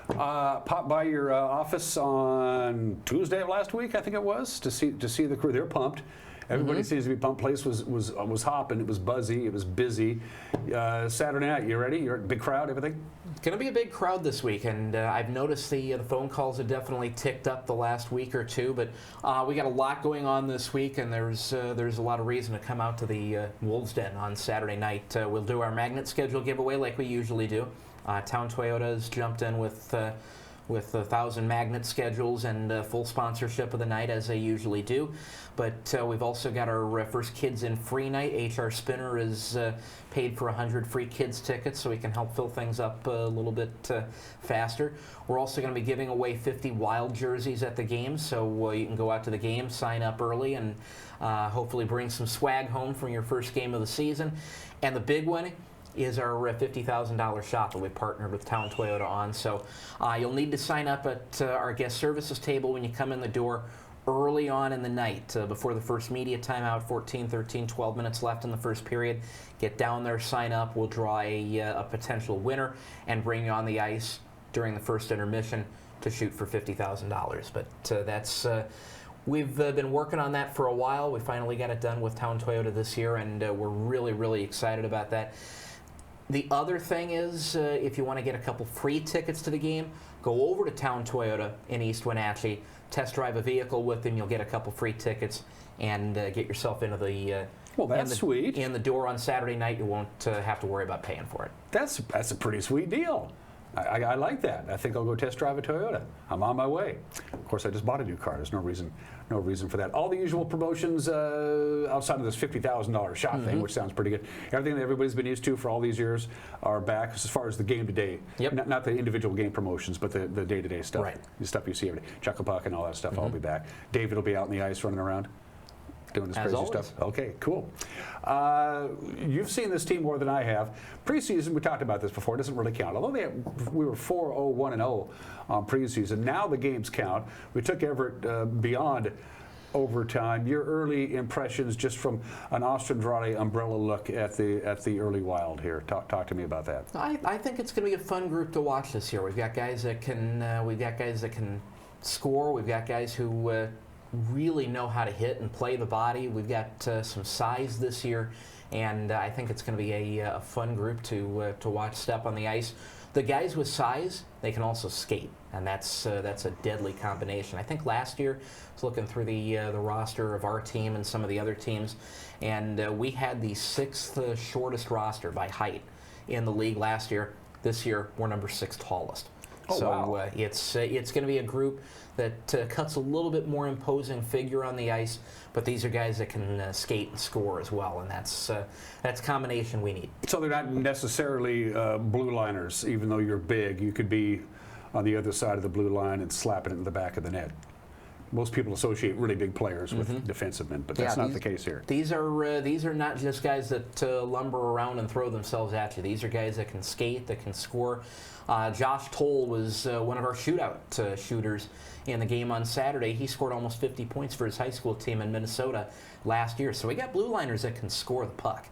Popped by your office on Tuesday of last week, I think it was, to see the crew. They're pumped. Everybody seems to be pumped. Place was hopping. It was buzzy. It was busy. Saturday night, you ready? You're a big crowd. Everything. It's going to be a big crowd this week, and I've noticed the phone calls have definitely ticked up the last week or two. But we got a lot going on this week, and there's a lot of reason to come out to the Wolves Den on Saturday night. We'll do our magnet schedule giveaway like we usually do. Town Toyota has jumped in with 1,000 magnet schedules and full sponsorship of the night, as they usually do. But we've also got our first Kids in Free night. HR Spinner is paid for 100 free kids tickets, so we can help fill things up a little bit faster. We're also going to be giving away 50 Wild jerseys at the game, so you can go out to the game, sign up early, and hopefully bring some swag home from your first game of the season. And the big one is our $50,000 shop that we partnered with Town Toyota on. So you'll need to sign up at our guest services table when you come in the door early on in the night, before the first media timeout, 14, 13, 12 minutes left in the first period. Get down there, sign up. We'll draw a potential winner and bring you on the ice during the first intermission to shoot for $50,000. But that's... We've been working on that for a while. We finally got it done with Town Toyota this year, and we're really, really excited about that. The other thing is, if you want to get a couple free tickets to the game, go over to Town Toyota in East Wenatchee, test drive a vehicle with them. You'll get a couple free tickets and get yourself into the sweet. In the door on Saturday night. You won't have to worry about paying for it. That's a pretty sweet deal. I like that. I think I'll go test drive a Toyota. I'm on my way. Of course, I just bought a new car. There's no reason for that. All the usual promotions outside of this $50,000 shop thing, which sounds pretty good. Everything that everybody's been used to for all these years are back as far as the game-to-day. Yep. Not the individual game promotions, but the day-to-day stuff. Right. The stuff you see every day. Chuckle Puck and all that stuff, I'll be back. David will be out in the ice running around, doing this crazy stuff. Okay, cool. You've seen this team more than I have. Preseason, we talked about this before, it doesn't really count. Although we were 4-0, 1-0 on preseason. Now the games count. We took Everett beyond overtime. Your early impressions just from an Ostendrade umbrella look at the early Wild here. Talk to me about that. I think it's going to be a fun group to watch this year. We've got guys that can score. We've got guys who really know how to hit and play the body. We've got some size this year, and I think it's going to be a fun group to watch step on the ice. The guys with size, they can also skate, and that's a deadly combination. I think last year, I was looking through the roster of our team and some of the other teams, and we had the 6th shortest roster by height in the league last year. This year, we're number 6 tallest. Oh, so wow. It's going to be a group that cuts a little bit more imposing figure on the ice, but these are guys that can skate and score as well, and that's a combination we need. So they're not necessarily blue liners, even though you're big. You could be on the other side of the blue line and slapping it in the back of the net. Most people associate really big players with defensive men, but that's not the case here. These are not just guys that lumber around and throw themselves at you. These are guys that can skate, that can score. Josh Toll was one of our shootout shooters in the game on Saturday. He scored almost 50 points for his high school team in Minnesota last year. So we got blue liners that can score the puck.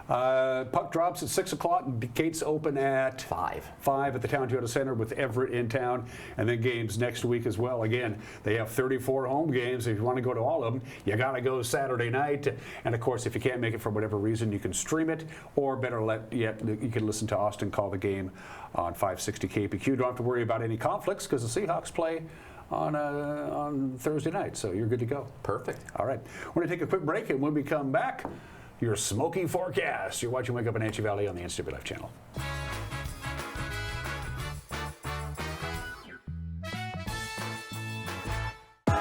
Puck drops at 6 o'clock. Gates open at 5 at the Town Toyota Center with Everett in town, and then games next week as well. Again, they have 34 home games. If you want to go to all of them, you got to go Saturday night. And of course, if you can't make it for whatever reason, you can stream it, or better yet, you can listen to Austin call the game on 560 KPQ. Don't have to worry about any conflicts because the Seahawks play on Thursday night, so you're good to go. Perfect. All right, we're going to take a quick break, and when we come back, your smoky forecast. You're watching Wake Up Wenatchee Valley on the NCWLIFE channel.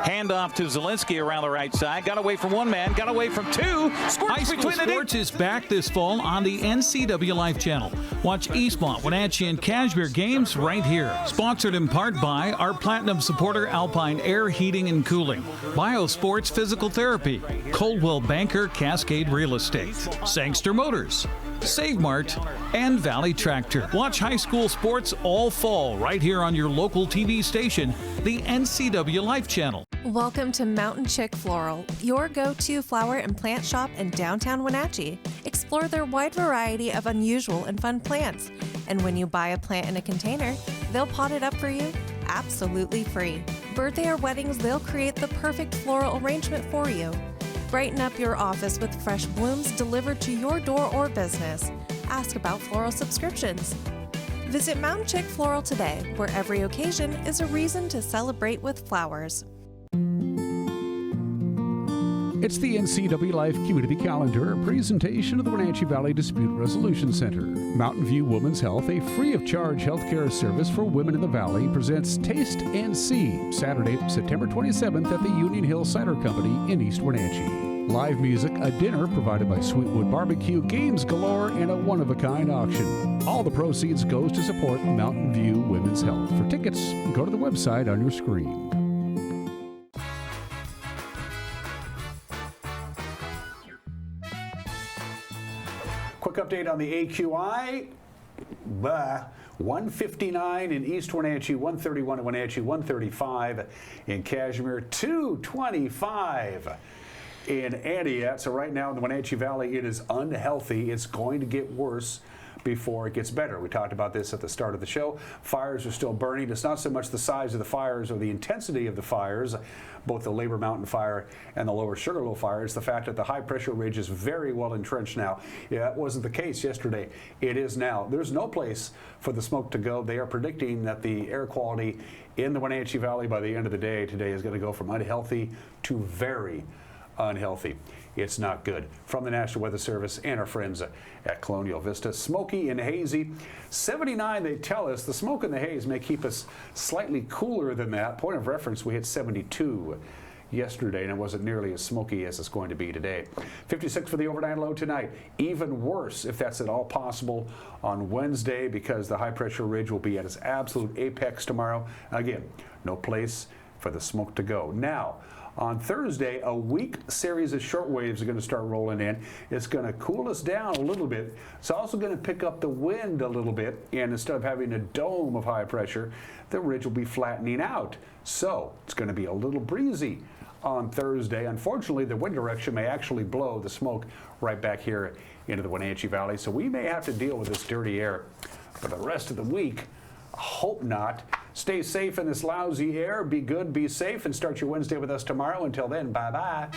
Hand off to Zielinski around the right side. Got away from one man. Got away from two. High School Sports is back this fall on the NCWLIFE channel. Watch Eastmont, Wenatchee, and Cashmere games right here. Sponsored in part by our platinum supporter Alpine Air Heating and Cooling, Biosports Physical Therapy, Coldwell Banker Cascade Real Estate, Sangster Motors, Save Mart, and Valley Tractor. Watch high school sports all fall right here on your local TV station, the NCWLIFE channel. Welcome to Mountain Chick Floral, your go-to flower and plant shop in downtown Wenatchee. Explore their wide variety of unusual and fun plants. And when you buy a plant in a container, they'll pot it up for you absolutely free. Birthday or weddings, they'll create the perfect floral arrangement for you. Brighten up your office with fresh blooms delivered to your door or business. Ask about floral subscriptions. Visit Mountain Chick Floral today, where every occasion is a reason to celebrate with flowers. It's the NCWLIFE Community Calendar, a presentation of the Wenatchee Valley Dispute Resolution Center. Mountain View Women's Health, a free-of-charge healthcare service for women in the Valley, presents Taste and See, Saturday, September 27th at the Union Hill Cider Company in East Wenatchee. Live music, a dinner provided by Sweetwood Barbecue, games galore, and a one-of-a-kind auction. All the proceeds goes to support Mountain View Women's Health. For tickets, go to the website on your screen. Quick update on the AQI. 159 in East Wenatchee, 131 in Wenatchee, 135 in Cashmere, 225 in Antioch. So right now in the Wenatchee Valley, it is unhealthy. It's going to get worse before it gets better. We talked about this at the start of the show. Fires are still burning. It's not so much the size of the fires or the intensity of the fires, both the Labor Mountain fire and the Lower Sugarloaf fire. It's the fact that the high pressure ridge is very well entrenched now. Yeah, that wasn't the case yesterday. It is now. There's no place for the smoke to go. They are predicting that the air quality in the Wenatchee Valley by the end of the day today is going to go from unhealthy to very unhealthy. It's not good. From the National Weather Service and our friends at Colonial Vista. Smoky and hazy. 79, they tell us. The smoke and the haze may keep us slightly cooler than that. Point of reference, we hit 72 yesterday, and it wasn't nearly as smoky as it's going to be today. 56 for the overnight low tonight. Even worse, if that's at all possible, on Wednesday, because the high pressure ridge will be at its absolute apex tomorrow. Again, no place for the smoke to go. Now, on Thursday, a weak series of short waves are going to start rolling in. It's going to cool us down a little bit. It's also going to pick up the wind a little bit, and instead of having a dome of high pressure, the ridge will be flattening out. So it's going to be a little breezy on Thursday. Unfortunately, the wind direction may actually blow the smoke right back here into the Wenatchee Valley, so we may have to deal with this dirty air for the rest of the week. Hope not. Stay safe in this lousy air. Be good, be safe, and start your Wednesday with us tomorrow. Until then, bye-bye.